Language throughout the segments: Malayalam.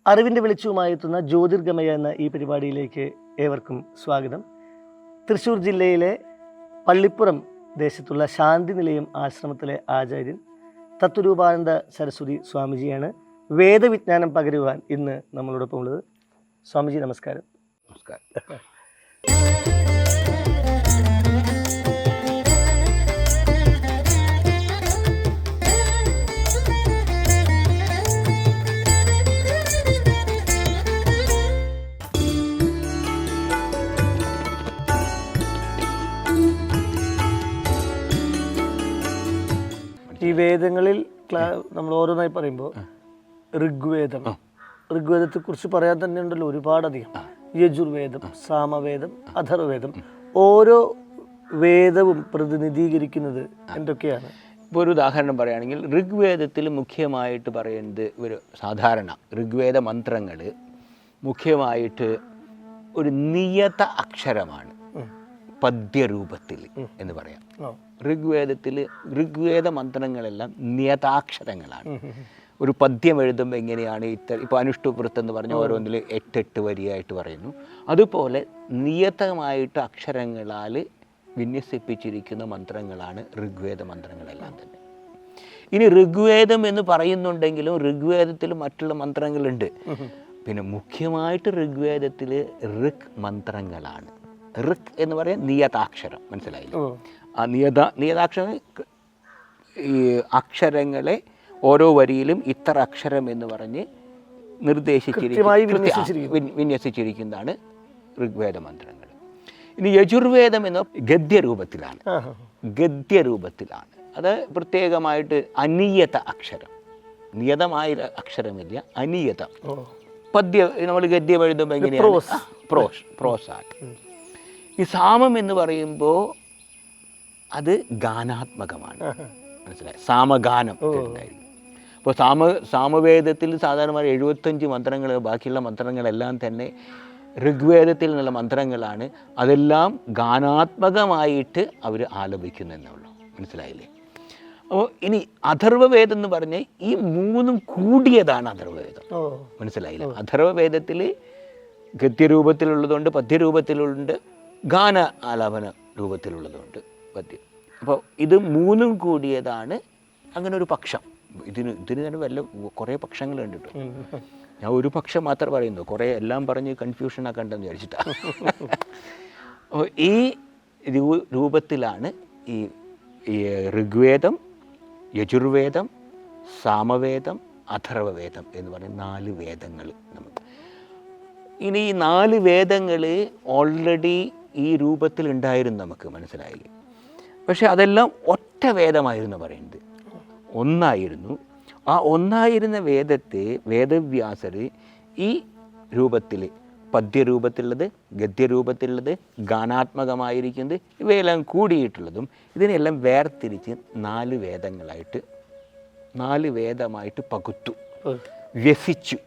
അറിവിൻ്റെ വെളിച്ചവുമായി എത്തുന്ന ജ്യോതിർഗമയ എന്ന ഈ പരിപാടിയിലേക്ക് ഏവർക്കും സ്വാഗതം. തൃശ്ശൂർ ജില്ലയിലെ പള്ളിപ്പുറം ദേശത്തുള്ള ശാന്തി നിലയം ആശ്രമത്തിലെ ആചാര്യൻ തത്വരൂപാനന്ദ സരസ്വതി സ്വാമിജിയാണ് വേദവിജ്ഞാനം പകരുവാൻ ഇന്ന് നമ്മളോടൊപ്പം ഉള്ളത്. സ്വാമിജി നമസ്കാരം. നമസ്കാരം. ഈ വേദങ്ങളിൽ നമ്മൾ ഓരോന്നായി പറയുമ്പോൾ ഋഗ്വേദത്തെക്കുറിച്ച് പറയാൻ തന്നെ ഉണ്ടല്ലോ ഒരുപാടധികം. യജുർവേദം, സാമവേദം, അഥർവവേദം, ഓരോ വേദവും പ്രതിനിധീകരിക്കുന്നത് എന്തൊക്കെയാണ്? ഇപ്പോൾ ഒരു ഉദാഹരണം പറയുകയാണെങ്കിൽ ഋഗ്വേദത്തിൽ മുഖ്യമായിട്ട് പറയുന്നത് ഒരു സാധാരണ ഋഗ്വേദ മന്ത്രങ്ങൾ മുഖ്യമായിട്ട് ഒരു നിയത അക്ഷരമാണ്, പദ്യരൂപത്തിൽ എന്ന് പറയാം. ഋഗ്വേദത്തിൽ ഋഗ്വേദ മന്ത്രങ്ങളെല്ലാം നിയതാക്ഷരങ്ങളാണ്. ഒരു പദ്യം എഴുതുമ്പോൾ എങ്ങനെയാണ് ഇപ്പോൾ അനുഷ്ടുവൃത്ത് എന്ന് പറഞ്ഞ ഓരോന്നിൽ 8 വരിയായിട്ട് പറയുന്നു. അതുപോലെ നിയതമായിട്ട് അക്ഷരങ്ങളാൽ വിന്യസിപ്പിച്ചിരിക്കുന്ന മന്ത്രങ്ങളാണ് ഋഗ്വേദ മന്ത്രങ്ങളെല്ലാം തന്നെ. ഇനി ഋഗ്വേദം എന്ന് പറയുന്നുണ്ടെങ്കിലും ഋഗ്വേദത്തിൽ മറ്റുള്ള മന്ത്രങ്ങളുണ്ട്. പിന്നെ മുഖ്യമായിട്ട് ഋഗ്വേദത്തിൽ ഋക് മന്ത്രങ്ങളാണ്. ഋക് എന്ന് പറയാൻ നിയതാക്ഷരം, മനസ്സിലായില്ല? ആ നിയതാക്ഷരം ഈ അക്ഷരങ്ങളെ ഓരോ വരിയിലും ഇത്ര അക്ഷരം എന്ന് പറഞ്ഞ് വിന്യസിച്ചിരിക്കുന്നതാണ് ഋഗ്വേദ മന്ത്രങ്ങൾ. ഇനി യജുർവേദം എന്ന ഗദ്യരൂപത്തിലാണ്. അത് പ്രത്യേകമായിട്ട് അനിയത അക്ഷരം, നിയതമായ അക്ഷരമില്ല, അനിയത. നമ്മൾ ഗദ്യം എഴുതുമ്പോൾ എങ്ങനെയാണ്? പ്രോസാണ്. ഈ സാമം എന്ന് പറയുമ്പോൾ അത് ഗാനാത്മകമാണ്, മനസ്സിലായി? സാമഗാനം ഉണ്ടായിരിക്കും. അപ്പോൾ സാമവേദത്തിൽ സാധാരണ 75 മന്ത്രങ്ങൾ, ബാക്കിയുള്ള മന്ത്രങ്ങളെല്ലാം തന്നെ ഋഗ്വേദത്തിൽ നിന്നുള്ള മന്ത്രങ്ങളാണ്. അതെല്ലാം ഗാനാത്മകമായിട്ട് അവർ ആലപിക്കുന്നെന്നുള്ളൂ, മനസ്സിലായില്ലേ? അപ്പോൾ ഇനി അഥർവവേദം എന്ന് പറഞ്ഞാൽ ഈ മൂന്നും കൂടിയതാണ് അഥർവവേദം, മനസ്സിലായില്ല? അഥർവവേദത്തിൽ ഗദ്യരൂപത്തിലുള്ളതുകൊണ്ട്, പദ്യരൂപത്തിലുണ്ട്, ഗാന ആലാപന രൂപത്തിലുള്ളതുകൊണ്ട് പദ്യം. അപ്പോൾ ഇത് മൂന്നും കൂടിയതാണ്. അങ്ങനെ ഒരു പക്ഷം. ഇതിന് തന്നെ കുറേ പക്ഷങ്ങളുണ്ട് കേട്ടോ. ഞാൻ ഒരു പക്ഷം മാത്രം പറയുന്നു, കുറേ എല്ലാം പറഞ്ഞ് കൺഫ്യൂഷൻ ആക്കണ്ടെന്ന് വിചാരിച്ചിട്ടാണ്. അപ്പോൾ ഈ രൂപത്തിലാണ് ഈ ഋഗ്വേദം, യജുർവേദം, സാമവേദം, അഥർവവേദം എന്ന് പറയുന്ന 4 വേദങ്ങൾ നമുക്ക്. ഇനി ഈ 4 വേദങ്ങൾ ഓൾറെഡി ഈ രൂപത്തിൽ ഉണ്ടായിരുന്നു, നമുക്ക് മനസ്സിലായില്ലേ? പക്ഷെ അതെല്ലാം ഒറ്റ വേദമായിരുന്നു പറയുന്നത്, ഒന്നായിരുന്നു. ആ ഒന്നായിരുന്ന വേദത്തെ വേദവ്യാസർ ഈ രൂപത്തിൽ, പദ്യരൂപത്തിലുള്ളത്, ഗദ്യരൂപത്തിലുള്ളത്, ഗാനാത്മകമായിരിക്കുന്നത്, ഇവയെല്ലാം കൂടിയിട്ടുള്ളതും ഇതിനെല്ലാം വേർതിരിച്ച് 4 വേദമായിട്ട് പകുത്തു, വ്യസിച്ചു.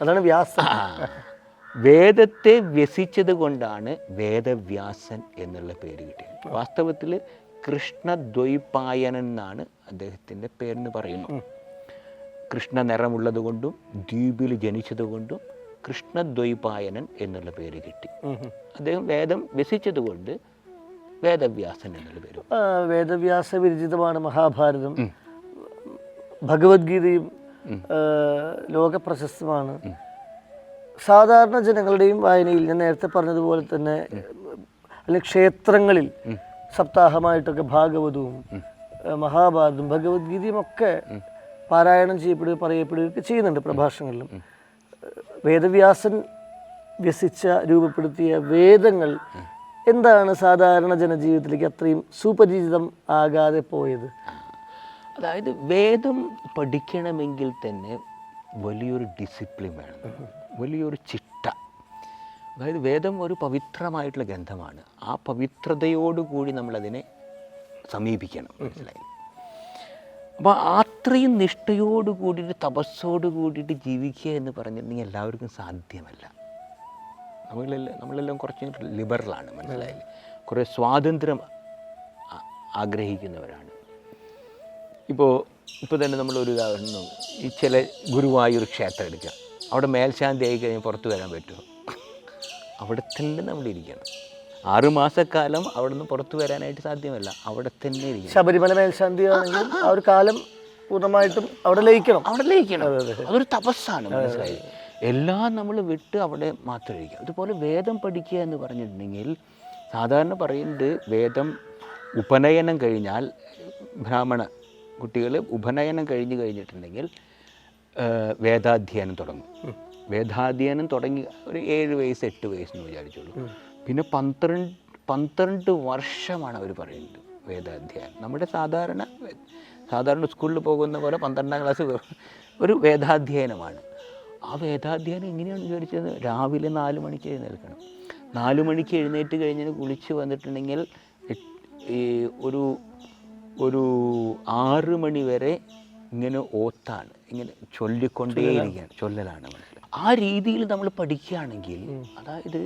അതാണ് വ്യാസൻ. വേദത്തെ വ്യസിച്ചത് കൊണ്ടാണ് വേദവ്യാസൻ എന്നുള്ള പേര് കിട്ടിയത്. വാസ്തവത്തിൽ കൃഷ്ണദ്വൈപായനൻ എന്നാണ് അദ്ദേഹത്തിൻ്റെ പേരെന്ന് പറയുന്നു. കൃഷ്ണ നിറമുള്ളത് കൊണ്ടും ദ്വീപിൽ ജനിച്ചതുകൊണ്ടും കൃഷ്ണദ്വൈപായനൻ എന്നുള്ള പേര് കിട്ടി. അദ്ദേഹം വേദം വ്യസിച്ചത് കൊണ്ട് വേദവ്യാസൻ എന്നുള്ള പേര്. വേദവ്യാസ വിരചിതമാണ് മഹാഭാരതം, ഭഗവത്ഗീതയും ലോകപ്രശസ്തമാണ്. സാധാരണ ജനങ്ങളുടെയും വായനയിൽ ഞാൻ നേരത്തെ പറഞ്ഞതുപോലെ തന്നെ, അല്ലെങ്കിൽ ക്ഷേത്രങ്ങളിൽ സപ്താഹമായിട്ടൊക്കെ ഭാഗവതവും മഹാഭാരതവും ഭഗവത്ഗീതയും ഒക്കെ പാരായണം ചെയ്യപ്പെടുകയും പറയപ്പെടുകയൊക്കെ ചെയ്യുന്നുണ്ട് പ്രഭാഷണങ്ങളിലും. വേദവ്യാസൻ വ്യസിച്ച രൂപപ്പെടുത്തിയ വേദങ്ങൾ എന്താണ് സാധാരണ ജനജീവിതത്തിലേക്ക് അത്രയും സുപരിചിതം ആകാതെ പോയത്? അതായത് വേദം പഠിക്കണമെങ്കിൽ തന്നെ വലിയൊരു ഡിസിപ്ലിൻ വേണം, വലിയൊരു ചിട്ട. അതായത് വേദം ഒരു പവിത്രമായിട്ടുള്ള ഗ്രന്ഥമാണ്. ആ പവിത്രതയോടുകൂടി നമ്മളതിനെ സമീപിക്കണം, മനസ്സിലായി? അപ്പോൾ അത്രയും നിഷ്ഠയോട് കൂടിയിട്ട്, തപസ്സോട് കൂടിയിട്ട് ജീവിക്കുക എന്ന് പറഞ്ഞിട്ടുണ്ടെങ്കിൽ എല്ലാവർക്കും സാധ്യമല്ല. നമ്മളെല്ലാം കുറച്ച് ലിബറലാണ്, മനസ്സിലായില്ലേ? കുറേ സ്വാതന്ത്ര്യം ആഗ്രഹിക്കുന്നവരാണ്. ഇപ്പോൾ ഇപ്പോൾ തന്നെ നമ്മളൊരു ഉദാഹരണം നോക്കും. ഈ ചില ഗുരുവായൂർ ക്ഷേത്രം എടുക്കുക, അവിടെ മേൽശാന്തി ആയി കഴിഞ്ഞാൽ പുറത്ത് വരാൻ പറ്റുമോ? അവിടെ തന്നെ നമ്മളിരിക്കണം. 6 മാസക്കാലം അവിടെ നിന്ന് പുറത്ത് വരാനായിട്ട് സാധ്യമല്ല, അവിടെ തന്നെ ഇരിക്കണം. ശബരിമല മേൽശാന്തി ആണെങ്കിൽ ആ ഒരു കാലം പൂർണ്ണമായിട്ടും അവിടെ ലയിക്കണം. അതൊരു തപസ്സാണ്, മനസ്സിലായി. എല്ലാം നമ്മൾ വിട്ട് അവിടെ മാത്രം ഇരിക്കുക. അതുപോലെ വേദം പഠിക്കുക എന്ന് പറഞ്ഞിട്ടുണ്ടെങ്കിൽ സാധാരണ പറയുന്നത് വേദം ഉപനയനം കഴിഞ്ഞാൽ, ബ്രാഹ്മണ കുട്ടികൾ ഉപനയനം കഴിഞ്ഞിട്ടുണ്ടെങ്കിൽ വേദാധ്യയനം തുടങ്ങും. വേദാധ്യയനം തുടങ്ങി ഒരു 7 വയസ്സ് 8 വയസ്സെന്ന് വിചാരിച്ചോളൂ. പിന്നെ 12 വർഷമാണ് അവർ പറയുന്നത് വേദാധ്യയനം. നമ്മുടെ സാധാരണ സ്കൂളിൽ പോകുന്ന പോലെ 12ാം ക്ലാസ് ഒരു വേദാധ്യയനമാണ്. ആ വേദാധ്യയനം എങ്ങനെയാണ് വിചാരിച്ചത്? രാവിലെ 4 മണിക്ക് എഴുന്നേൽക്കണം. 4 മണിക്ക് എഴുന്നേറ്റ് കഴിഞ്ഞ് കുളിച്ച് വന്നിട്ടുണ്ടെങ്കിൽ ഒരു 6 മണി വരെ ഇങ്ങനെ ഓത്താണ്, ഇങ്ങനെ ചൊല്ലിക്കൊണ്ടേയിരിക്കുകയാണ്, ചൊല്ലലാണ്. മനസ്സിലായി. ആ രീതിയിൽ നമ്മൾ പഠിക്കുകയാണെങ്കിൽ, അതായത്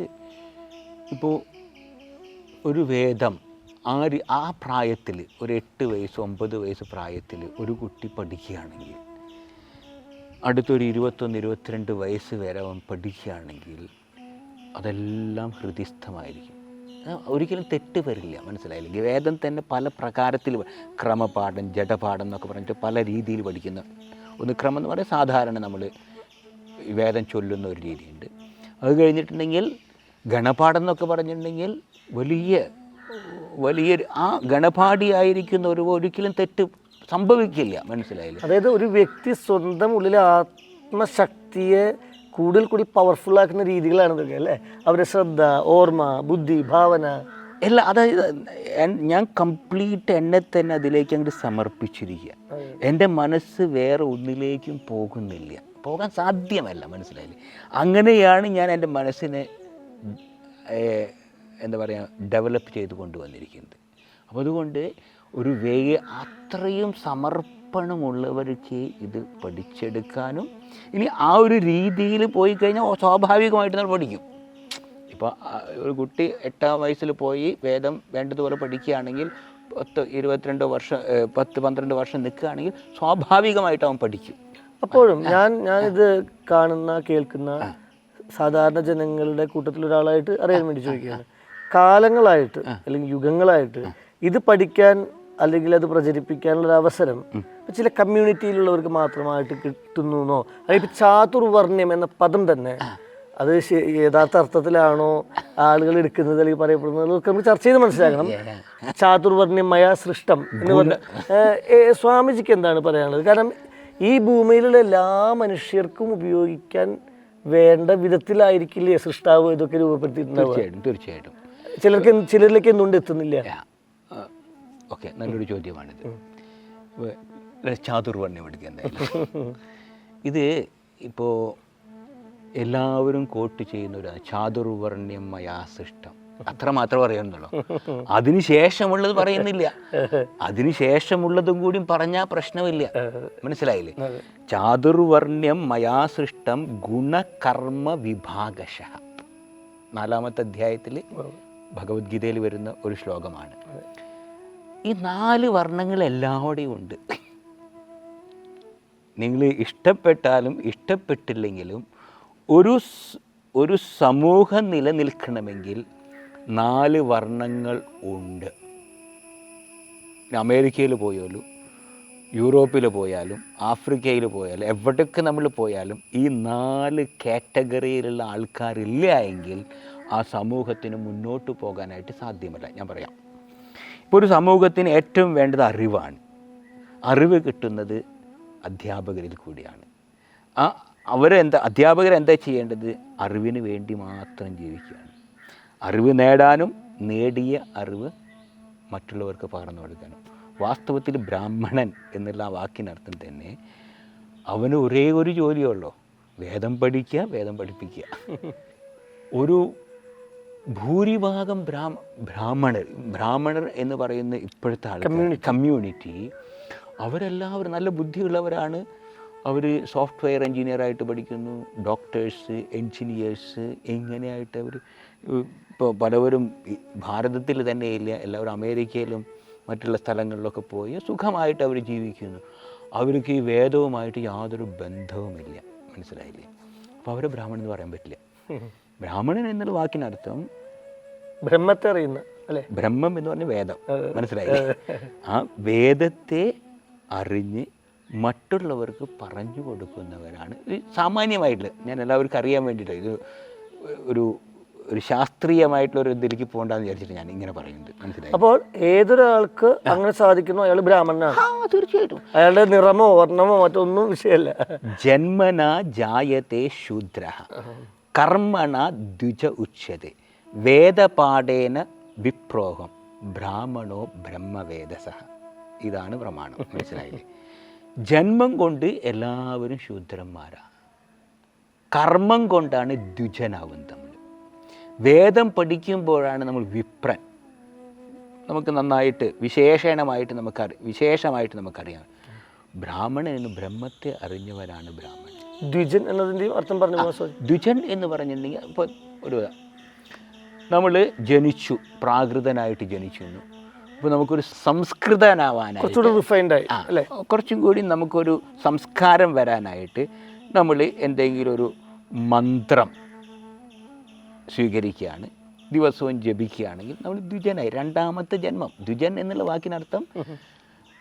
ഇപ്പോൾ ഒരു വേദം ആ പ്രായത്തിൽ ഒരു 8 വയസ്സ് 9 വയസ്സ് പ്രായത്തിൽ ഒരു കുട്ടി പഠിക്കുകയാണെങ്കിൽ അടുത്തൊരു 21 22 വയസ്സ് വരെ അവൻ പഠിക്കുകയാണെങ്കിൽ അതെല്ലാം ഹൃദിസ്ഥമായിരിക്കും. ഒരിക്കലും തെറ്റ് വരില്ല, മനസ്സിലായില്ലെങ്കിൽ. വേദം തന്നെ പല പ്രകാരത്തിൽ, ക്രമപാഠം, ജഡപാഠം എന്നൊക്കെ പറഞ്ഞിട്ട് പല രീതിയിൽ പഠിക്കുന്ന ഒന്ന്. ക്രമം എന്ന് പറയുന്നത് സാധാരണ നമ്മൾ വേദം ചൊല്ലുന്ന ഒരു രീതിയുണ്ട്. അത് കഴിഞ്ഞിട്ടുണ്ടെങ്കിൽ ഗണപാഠം എന്നൊക്കെ പറഞ്ഞിട്ടുണ്ടെങ്കിൽ വലിയ ആ ഗണപാഠിയായിരിക്കുന്ന ഒരിക്കലും തെറ്റ് സംഭവിക്കില്ല, മനസ്സിലായില്ല. അതായത് ഒരു വ്യക്തി സ്വന്തം ഉള്ളിലെ ആത്മശക്തിയെ കൂടുതൽ കൂടി പവർഫുൾ ആക്കുന്ന രീതികളാണ് ഇതൊക്കെ അല്ലേ? അവരുടെ ശ്രദ്ധ, ഓർമ്മ, ബുദ്ധി, ഭാവന എല്ലാം. അതായത് ഞാൻ കംപ്ലീറ്റ് എന്നെ തന്നെ അതിലേക്ക് അങ്ങോട്ട് സമർപ്പിച്ചിരിക്കുക. എൻ്റെ മനസ്സ് വേറെ ഒന്നിലേക്കും പോകാൻ സാധ്യമല്ല, മനസ്സിലായില്ലേ? അങ്ങനെയാണ് ഞാൻ എൻ്റെ മനസ്സിനെ എന്താ പറയുക ഡെവലപ്പ് ചെയ്ത് കൊണ്ടുവന്നിരിക്കുന്നത്. അപ്പോൾ അതുകൊണ്ട് ഒരു അത്രയും സമർപ്പണമുള്ളവർക്ക് ഇത് പഠിച്ചെടുക്കാനും, ഇനി ആ ഒരു രീതിയിൽ പോയി കഴിഞ്ഞാൽ സ്വാഭാവികമായിട്ട് നമ്മൾ പഠിക്കും. ഇപ്പോൾ ഒരു കുട്ടി 8ാം വയസ്സിൽ പോയി വേദം വേണ്ടതുപോലെ പഠിക്കുകയാണെങ്കിൽ 22 വർഷം 10-12 വർഷം നിൽക്കുകയാണെങ്കിൽ സ്വാഭാവികമായിട്ട് അവൻ പഠിക്കും. അപ്പോഴും ഞാനിത് കാണുന്ന കേൾക്കുന്ന സാധാരണ ജനങ്ങളുടെ കൂട്ടത്തിൽ ഒരാളായിട്ട് അറിയാൻ വേണ്ടി ചോദിക്കുകയാണ്. കാലങ്ങളായിട്ട് അല്ലെങ്കിൽ യുഗങ്ങളായിട്ട് ഇത് പഠിക്കാൻ അല്ലെങ്കിൽ അത് പ്രചരിപ്പിക്കാനുള്ള അവസരം ചില കമ്മ്യൂണിറ്റിയിലുള്ളവർക്ക് മാത്രമായിട്ട് കിട്ടുന്നോ? അതിപ്പോൾ ചാതുർവർണ്ണ്യം എന്ന പദം തന്നെ അത് യഥാർത്ഥ അർത്ഥത്തിലാണോ ആളുകൾ എടുക്കുന്നത് അല്ലെങ്കിൽ പറയപ്പെടുന്നത് നമുക്ക് ചർച്ച ചെയ്ത് മനസ്സിലാക്കണം. ചാതുർവർണ്ണ്യമയ സൃഷ്ടം എന്ന് പറഞ്ഞ സ്വാമിജിക്ക് എന്താണ് പറയാനുള്ളത്? കാരണം ഈ ഭൂമിയിലുള്ള എല്ലാ മനുഷ്യർക്കും ഉപയോഗിക്കാൻ വേണ്ട വിധത്തിലായിരിക്കില്ലേ സൃഷ്ടാവ് ഇതൊക്കെ രൂപപ്പെടുത്തിയിട്ടുണ്ടാവുക? തീർച്ചയായിട്ടും. ചിലരിലേക്ക് എന്തുകൊണ്ട് എത്തുന്നില്ല? ഓക്കെ, നല്ലൊരു ചോദ്യമാണിത്. ചാതുർവർണ്ണ്യം എടുക്കുക. ഇത് ഇപ്പോൾ എല്ലാവരും കോട്ട് ചെയ്യുന്ന ഒരു ചാതുർവർണ്ണ്യമയാ സൃഷ്ടം, അത്രമാത്രം അറിയുന്നുള്ളൂ. അതിനുശേഷമുള്ളത് പറയുന്നില്ല. അതിനുശേഷമുള്ളതും കൂടി പറഞ്ഞാൽ പ്രശ്നമില്ല, മനസ്സിലായില്ലേ? ചാതുർവർണ്ണ്യം മയാ സൃഷ്ടം ഗുണകർമ്മ വിഭാഗശഃ, 4ാമത്തെ അധ്യായത്തിൽ ഭഗവത്ഗീതയിൽ വരുന്ന ഒരു ശ്ലോകമാണ്. ഈ 4 വർണ്ണങ്ങൾ എല്ലാവരുടെയും ഉണ്ട്. നിങ്ങൾ ഇഷ്ടപ്പെട്ടാലും ഇഷ്ടപ്പെട്ടില്ലെങ്കിലും ഒരു സമൂഹം നിലനിൽക്കണമെങ്കിൽ 4 വർണ്ണങ്ങൾ ഉണ്ട്. അമേരിക്കയിൽ പോയാലും യൂറോപ്പിൽ പോയാലും ആഫ്രിക്കയിൽ പോയാലും എവിടേക്ക് നമ്മൾ പോയാലും ഈ 4 കാറ്റഗറിയിലുള്ള ആൾക്കാരില്ല എങ്കിൽ ആ സമൂഹത്തിന് മുന്നോട്ട് പോകാനായിട്ട് സാധ്യമല്ല. ഞാൻ പറയാം, ഇപ്പോൾ ഒരു സമൂഹത്തിന് ഏറ്റവും വേണ്ടത് അറിവാണ്. അറിവ് കിട്ടുന്നത് അധ്യാപകരിൽ കൂടിയാണ്. അധ്യാപകരെന്താ ചെയ്യേണ്ടത്? അറിവിന് വേണ്ടി മാത്രം ജീവിക്കുകയാണ്. അറിവ് നേടാനും നേടിയ അറിവ് മറ്റുള്ളവർക്ക് പകർന്നു കൊടുക്കാനും. വാസ്തവത്തിൽ ബ്രാഹ്മണൻ എന്നുള്ള ആ വാക്കിനർത്ഥം തന്നെ അവന് ഒരേ ഒരു ജോലിയുള്ളൂ, വേദം പഠിക്കുക, വേദം പഠിപ്പിക്കുക. ഒരു ഭൂരിഭാഗം ബ്രാഹ്മണർ എന്ന് പറയുന്ന ഇപ്പോഴത്തെ കമ്മ്യൂണിറ്റി അവരെല്ലാവരും നല്ല ബുദ്ധിയുള്ളവരാണ്. അവർ സോഫ്റ്റ്വെയർ എൻജിനീയറായിട്ട് പഠിക്കുന്നു, ഡോക്ടേഴ്സ്, എൻജിനീയേഴ്സ്, എങ്ങനെയായിട്ട് അവർ ഇപ്പോൾ പലവരും ഭാരതത്തിൽ തന്നെ ഇല്ല, എല്ലാവരും അമേരിക്കയിലും മറ്റുള്ള സ്ഥലങ്ങളിലൊക്കെ പോയി സുഖമായിട്ട് അവർ ജീവിക്കുന്നു. അവർക്ക് ഈ വേദവുമായിട്ട് യാതൊരു ബന്ധവുമില്ല, മനസ്സിലായില്ലേ? അപ്പോൾ അവർ ബ്രാഹ്മണൻ എന്ന് പറയാൻ പറ്റില്ല. ബ്രാഹ്മണൻ എന്നുള്ള വാക്കിനർത്ഥം ബ്രഹ്മത്തെ അറിയുന്ന അല്ലേ? ബ്രഹ്മം എന്ന് പറഞ്ഞ വേദം, മനസ്സിലായില്ലേ? ആ വേദത്തെ അറിഞ്ഞ് മറ്റുള്ളവർക്ക് പറഞ്ഞു കൊടുക്കുന്നവരാണ്. സാമാന്യമായിട്ടുള്ള, ഞാൻ എല്ലാവർക്കും അറിയാൻ വേണ്ടിയിട്ട് ഇത് ഒരു ഒരു ശാസ്ത്രീയമായിട്ടുള്ളൊരു ഇതിലേക്ക് പോകണ്ടെന്ന് വിചാരിച്ചിട്ട് ഞാൻ ഇങ്ങനെ പറയുന്നത്, മനസ്സിലായി? അപ്പോൾ ഏതൊരാൾക്ക് അങ്ങനെ സാധിക്കുന്നു അയാൾ ബ്രാഹ്മണനാണ്. തീർച്ചയായിട്ടും. അയാളുടെ നിറമോ വർണ്ണമോ മറ്റൊന്നും വിഷയമല്ല. ജന്മന ജായത്തെ ശൂദ്ര കർമ്മണ ദ്വിജ ഉച്യത്തെ വേദപാഠേന വിപ്രോഹം ബ്രാഹ്മണോ ബ്രഹ്മവേദസ. ഇതാണ് പ്രമാണം, മനസ്സിലായില്ലേ? ജന്മം കൊണ്ട് എല്ലാവരും ശൂദ്രന്മാരാണ്, കർമ്മം കൊണ്ടാണ് ദ്വിജനാവുന്നത്. നമ്മൾ വേദം പഠിക്കുമ്പോഴാണ് നമ്മൾ വിപ്രൻ. നമുക്ക് നന്നായിട്ട് വിശേഷമായിട്ട് നമുക്കറിയാം ബ്രാഹ്മണൻ എന്ന് ബ്രഹ്മത്തെ അറിഞ്ഞവരാണ് ബ്രാഹ്മണൻ. ദ്വിജൻ എന്നതിൻ്റെയും അർത്ഥം പറഞ്ഞു. ദ്വിജൻ എന്ന് പറഞ്ഞിട്ടുണ്ടെങ്കിൽ ഇപ്പോൾ ഒരു നമ്മൾ ജനിച്ചു, പ്രാകൃതനായിട്ട് ജനിച്ചു. അപ്പോൾ നമുക്കൊരു സംസ്കൃതനാവാനായിട്ട്, കുറച്ചും കൂടി നമുക്കൊരു സംസ്കാരം വരാനായിട്ട് നമ്മൾ എന്തെങ്കിലും ഒരു മന്ത്രം സ്വീകരിക്കുകയാണ്, ദിവസവും ജപിക്കുകയാണെങ്കിൽ നമ്മൾ ദ്വിജനായി. രണ്ടാമത്തെ ജന്മം. ദ്വിജൻ എന്നുള്ള വാക്കിനർത്ഥം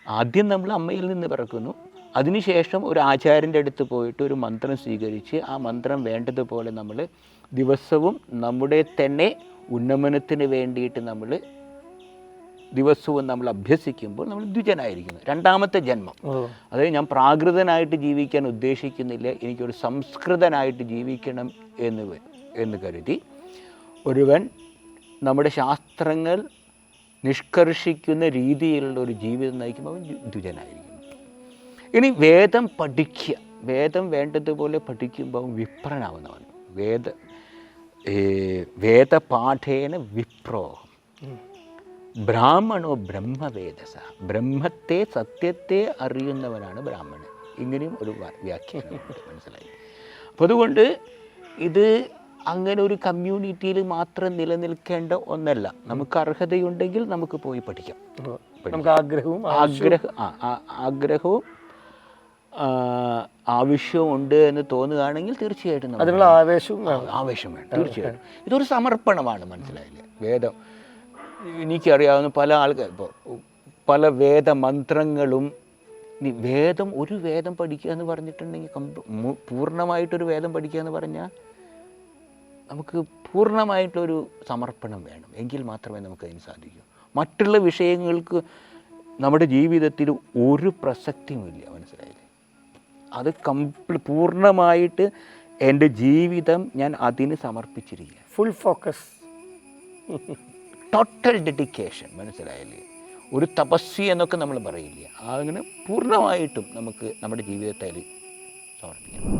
ആദ്യം നമ്മൾ അമ്മയിൽ നിന്ന് പിറക്കുന്നു, അതിനുശേഷം ഒരു ആചാര്യൻ്റെ അടുത്ത് പോയിട്ട് ഒരു മന്ത്രം സ്വീകരിച്ച് ആ മന്ത്രം വേണ്ടതുപോലെ നമ്മൾ ദിവസവും നമ്മുടെ തന്നെ ഉന്നമനത്തിന് വേണ്ടിയിട്ട് നമ്മൾ ദിവസവും നമ്മൾ അഭ്യസിക്കുമ്പോൾ നമ്മൾ ദ്വിജനായിരിക്കുന്നു. രണ്ടാമത്തെ ജന്മം. അതായത് ഞാൻ പ്രാകൃതനായിട്ട് ജീവിക്കാൻ ഉദ്ദേശിക്കുന്നില്ല, എനിക്കൊരു സംസ്കൃതനായിട്ട് ജീവിക്കണം എന്ന് കരുതി ഒരുവൻ നമ്മുടെ ശാസ്ത്രങ്ങൾ നിഷ്കർഷിക്കുന്ന രീതിയിലുള്ള ഒരു ജീവിതം നയിക്കുമ്പോൾ അവൻ ദ്വിജനായിരിക്കുന്നു. ഇനി വേദം പഠിക്കുക, വേദം വേണ്ടതുപോലെ പഠിക്കുമ്പോൾ അവൻ വിപ്രനാവുന്നവൻ. വേദപാഠേന വിപ്രോഹം ബ്രാഹ്മണോ ബ്രഹ്മവേദസ. ബ്രഹ്മത്തെ, സത്യത്തെ അറിയുന്നവനാണ് ബ്രാഹ്മണൻ. ഇങ്ങനെയും ഒരു വ്യാഖ്യാനമുണ്ട്, മനസ്സിലായി? അപ്പോൾ അതുകൊണ്ട് ഇത് അങ്ങനെ ഒരു കമ്മ്യൂണിറ്റിയിൽ മാത്രം നിലനിൽക്കേണ്ട ഒന്നല്ല. നമുക്ക് അർഹതയുണ്ടെങ്കിൽ നമുക്ക് പോയി പഠിക്കാം. നമുക്ക് ആഗ്രഹവും ആവശ്യവും ഉണ്ട് എന്ന് തോന്നുകയാണെങ്കിൽ തീർച്ചയായിട്ടും അതിനുള്ള ആവേശം വേണം. തീർച്ചയായിട്ടും ഇതൊരു സമർപ്പണമാണ്, മനസ്സിലായില്ലേ? വേദം എനിക്കറിയാവുന്ന പല ആൾക്കാർ ഇപ്പോൾ പല വേദമന്ത്രങ്ങളും, ഒരു വേദം പഠിക്കുക എന്ന് പറഞ്ഞിട്ടുണ്ടെങ്കിൽ പൂർണ്ണമായിട്ടൊരു വേദം പഠിക്കുക എന്ന് പറഞ്ഞാൽ നമുക്ക് പൂർണ്ണമായിട്ടൊരു സമർപ്പണം വേണം, എങ്കിൽ മാത്രമേ നമുക്കതിന് സാധിക്കൂ. മറ്റുള്ള വിഷയങ്ങൾക്ക് നമ്മുടെ ജീവിതത്തിൽ ഒരു പ്രസക്തിയുമില്ല, മനസ്സിലായില്ലേ? അത് പൂർണ്ണമായിട്ട് എൻ്റെ ജീവിതം ഞാൻ അതിന് സമർപ്പിച്ചിരിക്കുക. ഫുൾ ഫോക്കസ്, ടോട്ടൽ ഡെഡിക്കേഷൻ, മനസ്സിലായില്ലേ? ഒരു തപസ്വി എന്നൊക്കെ നമ്മൾ പറയില്ലേ, അങ്ങനെ പൂർണ്ണമായിട്ടും നമുക്ക് നമ്മുടെ ജീവിതത്തിൽ സമർപ്പിക്കണം.